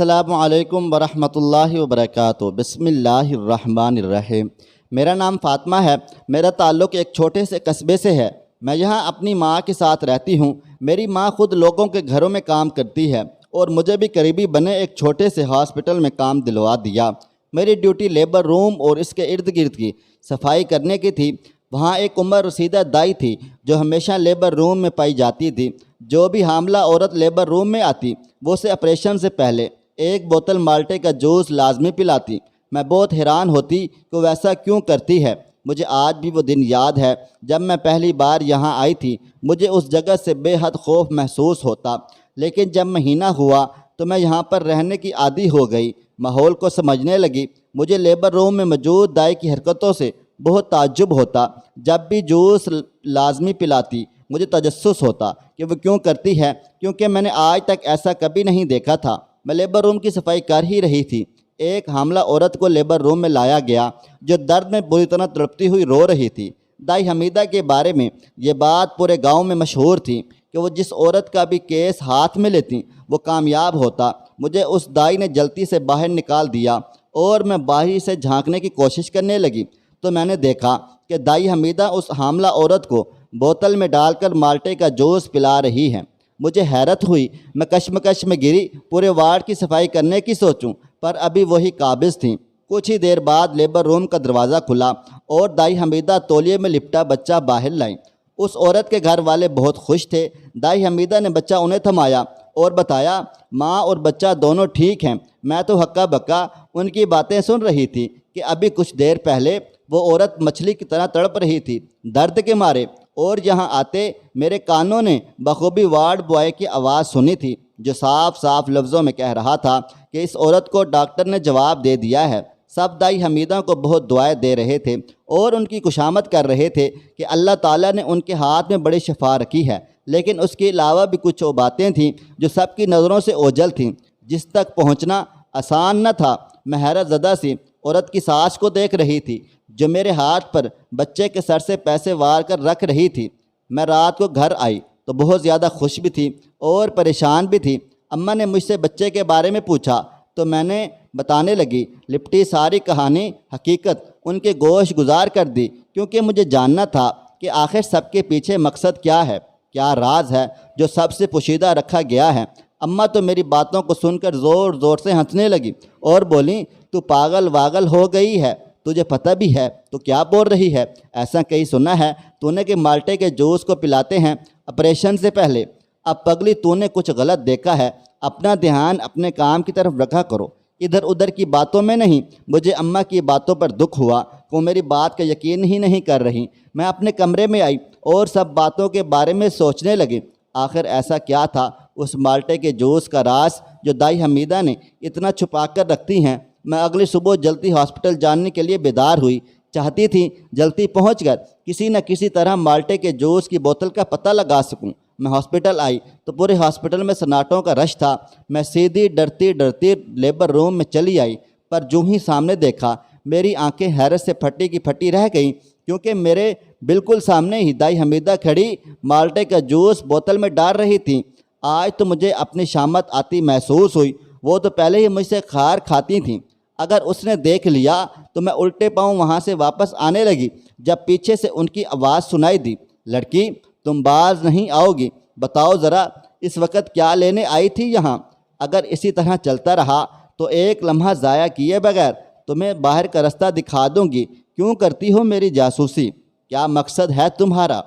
السلام علیکم ورحمۃ اللہ وبرکاتہ۔ بسم اللہ الرحمن الرحیم۔ میرا نام فاطمہ ہے۔ میرا تعلق ایک چھوٹے سے قصبے سے ہے۔ میں یہاں اپنی ماں کے ساتھ رہتی ہوں۔ میری ماں خود لوگوں کے گھروں میں کام کرتی ہے اور مجھے بھی قریبی بنے ایک چھوٹے سے ہاسپٹل میں کام دلوا دیا۔ میری ڈیوٹی لیبر روم اور اس کے ارد گرد کی صفائی کرنے کی تھی۔ وہاں ایک عمر رسیدہ دائی تھی جو ہمیشہ لیبر روم میں پائی جاتی تھی۔ جو بھی حاملہ عورت لیبر روم میں آتی وہ اسے آپریشن سے پہلے ایک بوتل مالٹے کا جوس لازمی پلاتی۔ میں بہت حیران ہوتی کہ وہ ایسا کیوں کرتی ہے۔ مجھے آج بھی وہ دن یاد ہے جب میں پہلی بار یہاں آئی تھی۔ مجھے اس جگہ سے بے حد خوف محسوس ہوتا، لیکن جب مہینہ ہوا تو میں یہاں پر رہنے کی عادی ہو گئی، ماحول کو سمجھنے لگی۔ مجھے لیبر روم میں موجود دائی کی حرکتوں سے بہت تعجب ہوتا۔ جب بھی جوس لازمی پلاتی مجھے تجسس ہوتا کہ وہ کیوں کرتی ہے، کیونکہ میں نے آج تک ایسا کبھی نہیں دیکھا تھا۔ میں لیبر روم کی صفائی کر ہی رہی تھی۔ ایک حاملہ عورت کو لیبر روم میں لایا گیا جو درد میں بری طرح تڑپتی ہوئی رو رہی تھی۔ دائی حمیدہ کے بارے میں یہ بات پورے گاؤں میں مشہور تھی کہ وہ جس عورت کا بھی کیس ہاتھ میں لیتی وہ کامیاب ہوتا۔ مجھے اس دائی نے جلدی سے باہر نکال دیا اور میں باہر سے جھانکنے کی کوشش کرنے لگی تو میں نے دیکھا کہ دائی حمیدہ اس حاملہ عورت کو بوتل میں ڈال کر مالٹے کا جوس پلا رہی ہے۔ مجھے حیرت ہوئی۔ میں کشمکش میں گری۔ پورے وارڈ کی صفائی کرنے کی سوچوں پر ابھی وہی قابض تھیں۔ کچھ ہی دیر بعد لیبر روم کا دروازہ کھلا اور دائی حمیدہ تولیے میں لپٹا بچہ باہر لائیں۔ اس عورت کے گھر والے بہت خوش تھے۔ دائی حمیدہ نے بچہ انہیں تھمایا اور بتایا ماں اور بچہ دونوں ٹھیک ہیں۔ میں تو ہکا بکا ان کی باتیں سن رہی تھی کہ ابھی کچھ دیر پہلے وہ عورت مچھلی کی طرح تڑپ رہی تھی درد کے مارے، اور یہاں آتے میرے کانوں نے بخوبی وارڈ بوائے کی آواز سنی تھی جو صاف صاف لفظوں میں کہہ رہا تھا کہ اس عورت کو ڈاکٹر نے جواب دے دیا ہے۔ سب دائی حمیدہ کو بہت دعائیں دے رہے تھے اور ان کی خوشامد کر رہے تھے کہ اللہ تعالیٰ نے ان کے ہاتھ میں بڑی شفا رکھی ہے، لیکن اس کے علاوہ بھی کچھ باتیں تھیں جو سب کی نظروں سے اوجھل تھیں، جس تک پہنچنا آسان نہ تھا۔ میں حیرت زدہ سی عورت کی ساس کو دیکھ رہی تھی جو میرے ہاتھ پر بچے کے سر سے پیسے وار کر رکھ رہی تھی۔ میں رات کو گھر آئی تو بہت زیادہ خوش بھی تھی اور پریشان بھی تھی۔ اماں نے مجھ سے بچے کے بارے میں پوچھا تو میں نے بتانے لگی۔ لپٹی ساری کہانی حقیقت ان کے گوش گزار کر دی، کیونکہ مجھے جاننا تھا کہ آخر سب کے پیچھے مقصد کیا ہے، کیا راز ہے جو سب سے پوشیدہ رکھا گیا ہے۔ اماں تو میری باتوں کو سن کر زور زور سے ہنسنے لگی اور بولیں تو پاگل واگل ہو گئی ہے، تجھے پتہ بھی ہے تو کیا بول رہی ہے؟ ایسا کہیں سنا ہے تو نے کہ مالٹے کے جوس کو پلاتے ہیں آپریشن سے پہلے؟ اب پگلی تو نے کچھ غلط دیکھا ہے، اپنا دھیان اپنے کام کی طرف رکھا کرو، ادھر ادھر کی باتوں میں نہیں۔ مجھے اماں کی باتوں پر دکھ ہوا کہ وہ میری بات کا یقین ہی نہیں کر رہی۔ میں اپنے کمرے میں آئی اور سب باتوں کے بارے میں سوچنے لگی۔ آخر ایسا کیا تھا اس مالٹے کے جوس کا راز جو دائی حمیدہ نے اتنا چھپا کر رکھتی ہیں؟ میں اگلی صبح جلدی ہاسپٹل جانے کے لیے بیدار ہوئی، چاہتی تھی جلدی پہنچ کر کسی نہ کسی طرح مالٹے کے جوس کی بوتل کا پتہ لگا سکوں۔ میں ہاسپٹل آئی تو پورے ہاسپٹل میں سناٹوں کا رش تھا۔ میں سیدھی ڈرتی ڈرتی لیبر روم میں چلی آئی، پر جو ہی سامنے دیکھا میری آنکھیں حیرت سے پھٹی کی پھٹی رہ گئیں، کیونکہ میرے بالکل سامنے ہی دائی حمیدہ کھڑی مالٹے کا جوس بوتل میں ڈال رہی تھی۔ آج تو مجھے اپنی شامت آتی محسوس ہوئی۔ وہ تو پہلے ہی مجھ سے کھار کھاتی تھیں۔ اگر اس نے دیکھ لیا تو میں الٹے پاؤں وہاں سے واپس آنے لگی جب پیچھے سے ان کی آواز سنائی دی، لڑکی تم باز نہیں آؤ گی، بتاؤ ذرا اس وقت کیا لینے آئی تھی یہاں؟ اگر اسی طرح چلتا رہا تو ایک لمحہ ضائع کیے بغیر تمہیں باہر کا رستہ دکھا دوں گی۔ کیوں کرتی ہو میری جاسوسی؟ کیا مقصد ہے تمہارا؟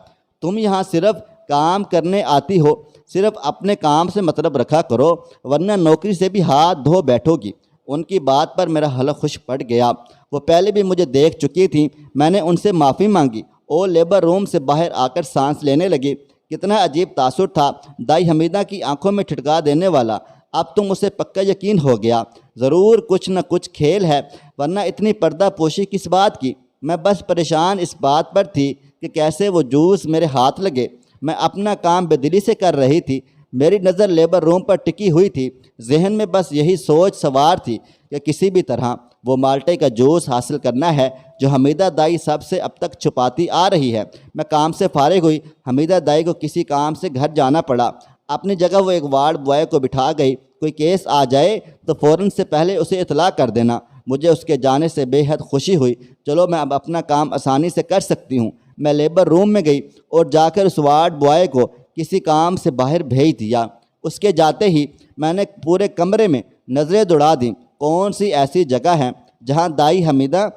تم یہاں صرف کام کرنے آتی ہو، صرف اپنے کام سے مطلب رکھا کرو ورنہ نوکری سے بھی ہاتھ دھو بیٹھو گی۔ ان کی بات پر میرا حلق خوش پڑ گیا۔ وہ پہلے بھی مجھے دیکھ چکی تھیں۔ میں نے ان سے معافی مانگی اور لیبر روم سے باہر آ کر سانس لینے لگی۔ کتنا عجیب تاثر تھا دائی حمیدہ کی آنکھوں میں ٹھٹکا دینے والا۔ اب تو مجھے پکا یقین ہو گیا، ضرور کچھ نہ کچھ کھیل ہے، ورنہ اتنی پردہ پوشی کس بات کی؟ میں بس پریشان اس بات پر تھی کہ کیسے وہ جوس میرے ہاتھ لگے۔ میں اپنا کام بے دلی سے کر رہی تھی، میری نظر لیبر روم پر ٹکی ہوئی تھی۔ ذہن میں بس یہی سوچ سوار تھی کہ کسی بھی طرح وہ مالٹے کا جوس حاصل کرنا ہے جو حمیدہ دائی سب سے اب تک چھپاتی آ رہی ہے۔ میں کام سے فارغ ہوئی۔ حمیدہ دائی کو کسی کام سے گھر جانا پڑا۔ اپنی جگہ وہ ایک وارڈ بوائے کو بٹھا گئی۔ کوئی کیس آ جائے تو فوراً سے پہلے اسے اطلاع کر دینا۔ مجھے اس کے جانے سے بے حد خوشی ہوئی۔ چلو میں اب اپنا کام آسانی سے کر سکتی ہوں۔ میں لیبر روم میں گئی اور جا کر اس وارڈ بوائے کو کسی کام سے باہر بھیج دیا۔ اس کے جاتے ہی میں نے پورے کمرے میں نظریں دوڑا دیں، کون سی ایسی جگہ ہے جہاں دائی حمیدہ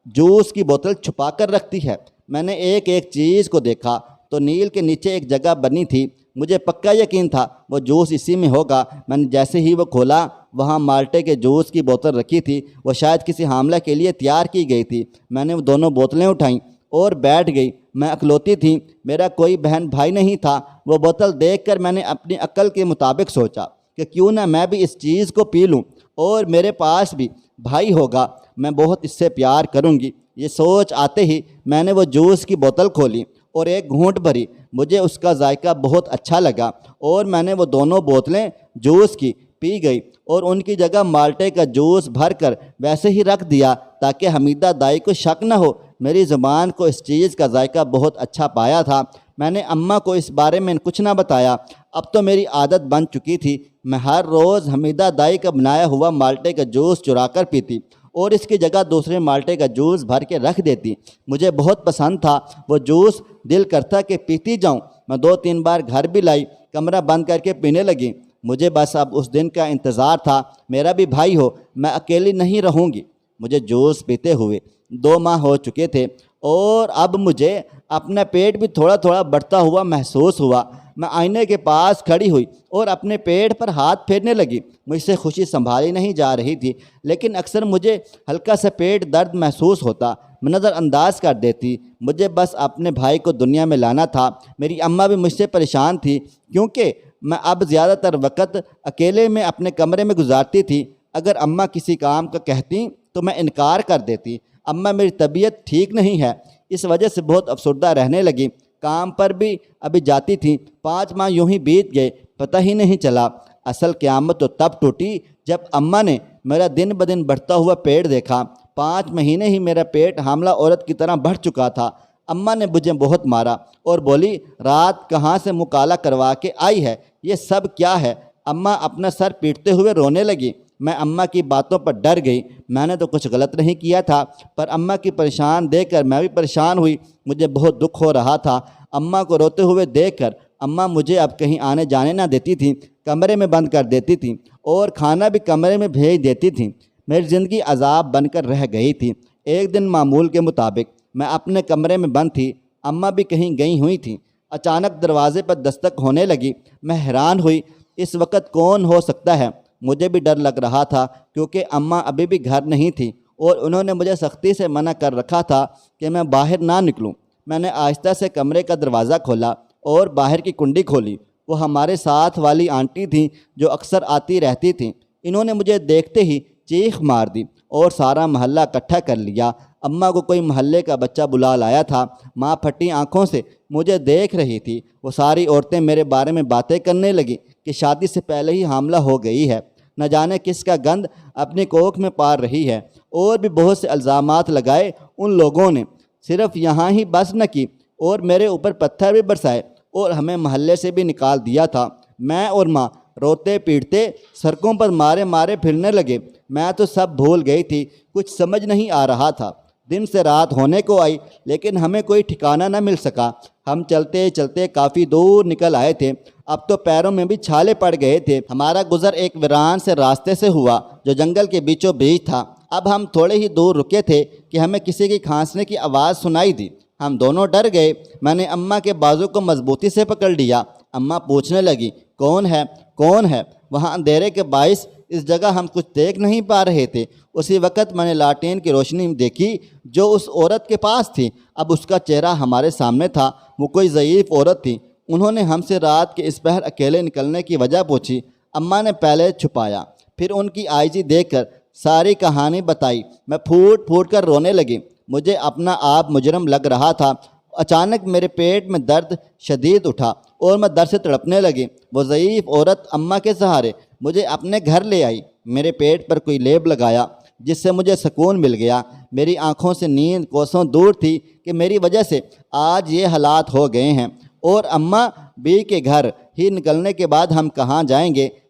جوس کی بوتل چھپا کر رکھتی ہے۔ میں نے ایک ایک چیز کو دیکھا تو نیل کے نیچے ایک جگہ بنی تھی، مجھے پکا یقین تھا وہ جوس اسی میں ہوگا۔ میں نے جیسے ہی وہ کھولا، وہاں مالٹے کے جوس کی بوتل رکھی تھی، وہ شاید کسی حاملہ کے لیے تیار کی گئی تھی۔ میں نے وہ دونوں بوتلیں اٹھائیں اور بیٹھ گئی۔ میں اکلوتی تھی، میرا کوئی بہن بھائی نہیں تھا۔ وہ بوتل دیکھ کر میں نے اپنی عقل کے مطابق سوچا کہ کیوں نہ میں بھی اس چیز کو پی لوں، اور میرے پاس بھی بھائی ہوگا، میں بہت اس سے پیار کروں گی۔ یہ سوچ آتے ہی میں نے وہ جوس کی بوتل کھولی اور ایک گھونٹ بھری۔ مجھے اس کا ذائقہ بہت اچھا لگا اور میں نے وہ دونوں بوتلیں جوس کی پی گئی اور ان کی جگہ مالٹے کا جوس بھر کر ویسے ہی رکھ دیا تاکہ حمیدہ دائی کو شک نہ ہو۔ میری زبان کو اس چیز کا ذائقہ بہت اچھا پایا تھا۔ میں نے اماں کو اس بارے میں کچھ نہ بتایا۔ اب تو میری عادت بن چکی تھی، میں ہر روز حمیدہ دائی کا بنایا ہوا مالٹے کا جوس چرا کر پیتی اور اس کی جگہ دوسرے مالٹے کا جوس بھر کے رکھ دیتی۔ مجھے بہت پسند تھا وہ جوس، دل کرتا کہ پیتی جاؤں۔ میں 2-3 بار گھر بھی لائی، کمرہ بند کر کے پینے لگی۔ مجھے بس اب اس دن کا انتظار تھا، میرا بھی بھائی ہو، میں اکیلی نہیں رہوں گی۔ مجھے جوس پیتے ہوئے 2 ماہ ہو چکے تھے اور اب مجھے اپنا پیٹ بھی تھوڑا تھوڑا بڑھتا ہوا محسوس ہوا۔ میں آئینے کے پاس کھڑی ہوئی اور اپنے پیٹ پر ہاتھ پھیرنے لگی۔ مجھ سے خوشی سنبھالی نہیں جا رہی تھی، لیکن اکثر مجھے ہلکا سا پیٹ درد محسوس ہوتا، میں نظر انداز کر دیتی۔ مجھے بس اپنے بھائی کو دنیا میں لانا تھا۔ میری اماں بھی مجھ سے پریشان تھی کیونکہ میں اب زیادہ تر وقت اکیلے میں اپنے کمرے میں گزارتی تھی۔ اگر اماں کسی کام کا کہتی تو میں انکار کر دیتی۔ اماں میری طبیعت ٹھیک نہیں ہے، اس وجہ سے بہت افسردہ رہنے لگی۔ کام پر بھی ابھی جاتی تھیں۔ 5 ماہ یوں ہی بیت گئے، پتہ ہی نہیں چلا۔ اصل قیامت تو تب ٹوٹی جب اماں نے میرا دن بدن بڑھتا ہوا پیٹ دیکھا۔ 5 مہینے ہی میرا پیٹ حاملہ عورت کی طرح بڑھ چکا تھا۔ اماں نے مجھے بہت مارا اور بولی، رات کہاں سے مکالا کروا کے آئی ہے، یہ سب کیا ہے؟ اماں اپنا سر پیٹتے ہوئے رونے لگی۔ میں اماں کی باتوں پر ڈر گئی۔ میں نے تو کچھ غلط نہیں کیا تھا، پر اماں کی پریشان دیکھ کر میں بھی پریشان ہوئی۔ مجھے بہت دکھ ہو رہا تھا اماں کو روتے ہوئے دیکھ کر۔ اماں مجھے اب کہیں آنے جانے نہ دیتی تھیں، کمرے میں بند کر دیتی تھیں اور کھانا بھی کمرے میں بھیج دیتی تھیں۔ میری زندگی عذاب بن کر رہ گئی تھی۔ ایک دن معمول کے مطابق میں اپنے کمرے میں بند تھی، اماں بھی کہیں گئی ہوئی تھیں۔ اچانک دروازے پر دستک ہونے لگی۔ میں حیران ہوئی، اس وقت کون ہو سکتا ہے؟ مجھے بھی ڈر لگ رہا تھا کیونکہ اماں ابھی بھی گھر نہیں تھی اور انہوں نے مجھے سختی سے منع کر رکھا تھا کہ میں باہر نہ نکلوں۔ میں نے آہستہ سے کمرے کا دروازہ کھولا اور باہر کی کنڈی کھولی۔ وہ ہمارے ساتھ والی آنٹی تھیں جو اکثر آتی رہتی تھیں۔ انہوں نے مجھے دیکھتے ہی چیخ مار دی اور سارا محلہ اکٹھا کر لیا۔ اماں کو کوئی محلے کا بچہ بلا لایا تھا۔ ماں پھٹی آنکھوں سے مجھے دیکھ رہی تھی۔ وہ ساری عورتیں میرے بارے میں باتیں کرنے لگیں کہ شادی سے پہلے ہی حاملہ ہو گئی ہے، نہ جانے کس کا گند اپنی کوکھ میں پار رہی ہے، اور بھی بہت سے الزامات لگائے۔ ان لوگوں نے صرف یہاں ہی بس نہ کی اور میرے اوپر پتھر بھی برسائے اور ہمیں محلے سے بھی نکال دیا تھا۔ میں اور ماں روتے پیٹتے سڑکوں پر مارے مارے پھرنے لگے۔ میں تو سب بھول گئی تھی، کچھ سمجھ نہیں آ رہا تھا۔ دن سے رات ہونے کو آئی لیکن ہمیں کوئی ٹھکانہ نہ مل سکا۔ ہم چلتے چلتے کافی دور نکل آئے تھے، اب تو پیروں میں بھی چھالے پڑ گئے تھے۔ ہمارا گزر ایک ویران سے راستے سے ہوا جو جنگل کے بیچوں بیچ تھا۔ اب ہم تھوڑے ہی دور رکے تھے کہ ہمیں کسی کی کھانسنے کی آواز سنائی دی۔ ہم دونوں ڈر گئے۔ میں نے اماں کے بازو کو مضبوطی سے پکڑ لیا۔ اماں پوچھنے لگی، کون ہے کون ہے؟ وہاں اندھیرے کے باعث اس جگہ ہم کچھ دیکھ نہیں پا رہے تھے۔ اسی وقت میں نے لالٹین کی روشنی دیکھی جو اس عورت کے پاس تھی۔ اب اس کا چہرہ ہمارے سامنے تھا۔ وہ کوئی ضعیف عورت تھی۔ انہوں نے ہم سے رات کے اس پہر اکیلے نکلنے کی وجہ پوچھی۔ اماں نے پہلے چھپایا، پھر ان کی عاجزی دیکھ کر ساری کہانی بتائی۔ میں پھوٹ پھوٹ کر رونے لگی۔ مجھے اپنا آپ مجرم لگ رہا تھا۔ اچانک میرے پیٹ میں درد شدید اٹھا اور میں درد سے تڑپنے لگی۔ وہ ضعیف عورت اماں کے سہارے مجھے اپنے گھر لے آئی۔ میرے پیٹ پر کوئی لیپ لگایا جس سے مجھے سکون مل گیا۔ میری آنکھوں سے نیند کوسوں دور تھی کہ میری وجہ سے آج یہ حالات ہو گئے ہیں، اور اماں بی کے گھر ہی نکلنے کے بعد ہم کہاں جائیں گے؟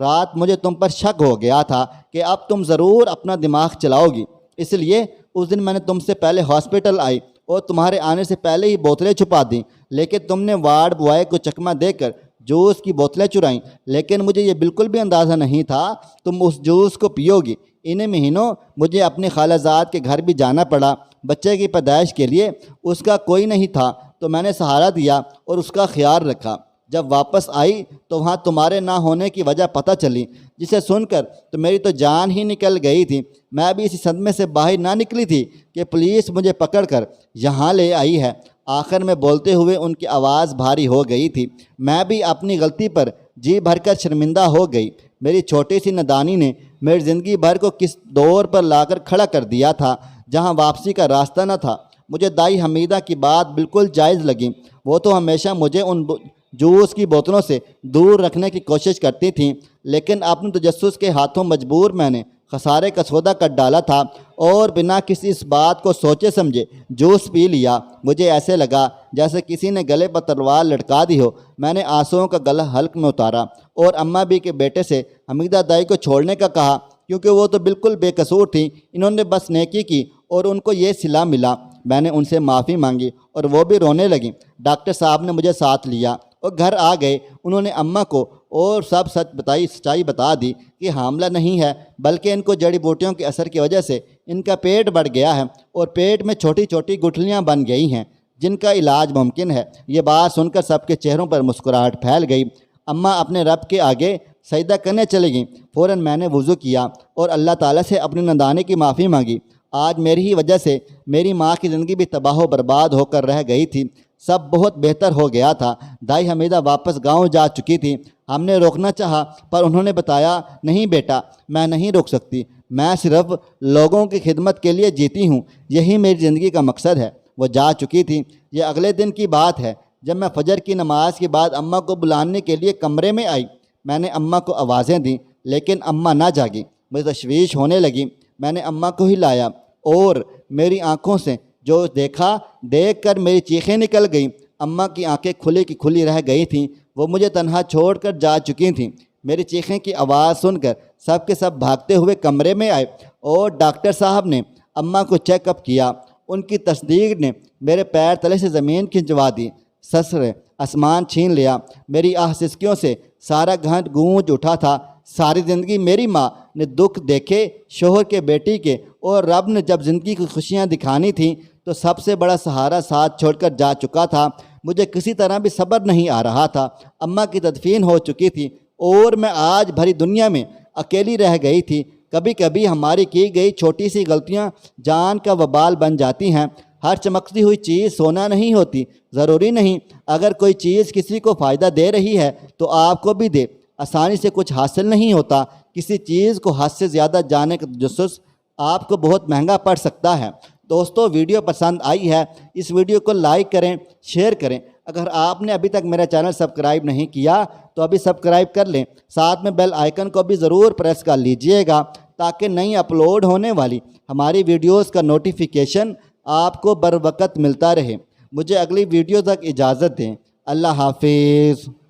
رات مجھے تم پر شک ہو گیا تھا کہ اب تم ضرور اپنا دماغ چلاؤ گی، اس لیے اس دن میں نے تم سے پہلے ہاسپٹل آئی اور تمہارے آنے سے پہلے ہی بوتلیں چھپا دیں، لیکن تم نے وارڈ بوائے کو چکمہ دے کر جوس کی بوتلیں چرائیں، لیکن مجھے یہ بالکل بھی اندازہ نہیں تھا تم اس جوس کو پیو گی۔ انہیں مہینوں مجھے اپنی خالہ زاد کے گھر بھی جانا پڑا، بچے کی پیدائش کے لیے اس کا کوئی نہیں تھا تو میں نے سہارا دیا اور اس کا خیال رکھا۔ جب واپس آئی تو وہاں تمہارے نہ ہونے کی وجہ پتہ چلی، جسے سن کر تو میری تو جان ہی نکل گئی تھی۔ میں بھی اسی صدمے سے باہر نہ نکلی تھی کہ پولیس مجھے پکڑ کر یہاں لے آئی ہے۔ آخر میں بولتے ہوئے ان کی آواز بھاری ہو گئی تھی۔ میں بھی اپنی غلطی پر جی بھر کر شرمندہ ہو گئی۔ میری چھوٹی سی نادانی نے میری زندگی بھر کو کس دور پر لا کر کھڑا کر دیا تھا جہاں واپسی کا راستہ نہ تھا۔ مجھے دائی حمیدہ کی بات بالکل جائز لگی۔ وہ تو ہمیشہ مجھے ان جوس کی بوتلوں سے دور رکھنے کی کوشش کرتی تھیں، لیکن اپنے تجسس کے ہاتھوں مجبور میں نے خسارے کا سودا کر ڈالا تھا اور بنا کسی اس بات کو سوچے سمجھے جوس پی لیا۔ مجھے ایسے لگا جیسے کسی نے گلے پر تلوار لٹکا دی ہو۔ میں نے آنسوؤں کا گلہ حلق میں اتارا اور اماں بی کے بیٹے سے حمیدہ دائی کو چھوڑنے کا کہا، کیونکہ وہ تو بالکل بے قصور تھیں، انہوں نے بس نیکی کی اور ان کو یہ صلہ ملا۔ میں نے ان سے معافی مانگی اور وہ بھی رونے لگیں۔ ڈاکٹر صاحب نے مجھے ساتھ لیا اور گھر آ گئے۔ انہوں نے اماں کو اور سب سچائی بتا دی کہ حاملہ نہیں ہے، بلکہ ان کو جڑی بوٹیوں کے اثر کی وجہ سے ان کا پیٹ بڑھ گیا ہے اور پیٹ میں چھوٹی چھوٹی گٹھلیاں بن گئی ہیں جن کا علاج ممکن ہے۔ یہ بات سن کر سب کے چہروں پر مسکراہٹ پھیل گئی۔ اماں اپنے رب کے آگے سجدہ کرنے چلی گئیں۔ فوراً میں نے وضو کیا اور اللہ تعالیٰ سے اپنی نادانی کی معافی مانگی۔ آج میری ہی وجہ سے میری ماں کی زندگی بھی تباہ و برباد ہو کر رہ گئی تھی۔ سب بہت بہتر ہو گیا تھا۔ دائی حمیدہ واپس گاؤں جا چکی تھی۔ ہم نے روکنا چاہا پر انہوں نے بتایا، نہیں بیٹا، میں نہیں روک سکتی، میں صرف لوگوں کی خدمت کے لیے جیتی ہوں، یہی میری زندگی کا مقصد ہے۔ وہ جا چکی تھی۔ یہ اگلے دن کی بات ہے جب میں فجر کی نماز کے بعد اماں کو بلانے کے لیے کمرے میں آئی۔ میں نے اماں کو آوازیں دیں لیکن اماں نہ جاگی۔ مجھے تشویش ہونے لگی۔ میں نے اماں کو ہی لایا اور میری آنکھوں سے جو دیکھا دیکھ کر میری چیخیں نکل گئیں۔ اماں کی آنکھیں کھلی کی کھلی رہ گئی تھیں۔ وہ مجھے تنہا چھوڑ کر جا چکی تھیں۔ میری چیخیں کی آواز سن کر سب کے سب بھاگتے ہوئے کمرے میں آئے اور ڈاکٹر صاحب نے اماں کو چیک اپ کیا۔ ان کی تصدیق نے میرے پیر تلے سے زمین کھنچوا دی، سسر آسمان چھین لیا۔ میری آہ سسکیوں سے سارا گھر گونج اٹھا تھا۔ ساری زندگی میری ماں نے دکھ دیکھے، شوہر کے، بیٹی کے، اور رب نے جب زندگی کی خوشیاں دکھانی تھیں تو سب سے بڑا سہارا ساتھ چھوڑ کر جا چکا تھا۔ مجھے کسی طرح بھی صبر نہیں آ رہا تھا۔ اماں کی تدفین ہو چکی تھی اور میں آج بھری دنیا میں اکیلی رہ گئی تھی۔ کبھی کبھی ہماری کی گئی چھوٹی سی غلطیاں جان کا وبال بن جاتی ہیں۔ ہر چمکتی ہوئی چیز سونا نہیں ہوتی، ضروری نہیں اگر کوئی چیز کسی کو فائدہ دے رہی ہے تو آپ کو بھی دے۔ آسانی سے کچھ حاصل نہیں ہوتا۔ کسی چیز کو حد سے زیادہ جانے کا تجسس آپ کو بہت مہنگا پڑ سکتا ہے۔ دوستو، ویڈیو پسند آئی ہے اس ویڈیو کو لائک کریں، شیئر کریں۔ اگر آپ نے ابھی تک میرا چینل سبسکرائب نہیں کیا تو ابھی سبسکرائب کر لیں، ساتھ میں بیل آئیکن کو بھی ضرور پریس کر لیجئے گا تاکہ نئی اپلوڈ ہونے والی ہماری ویڈیوز کا نوٹیفیکیشن آپ کو بر وقت ملتا رہے۔ مجھے اگلی ویڈیو تک اجازت دیں۔ اللہ حافظ۔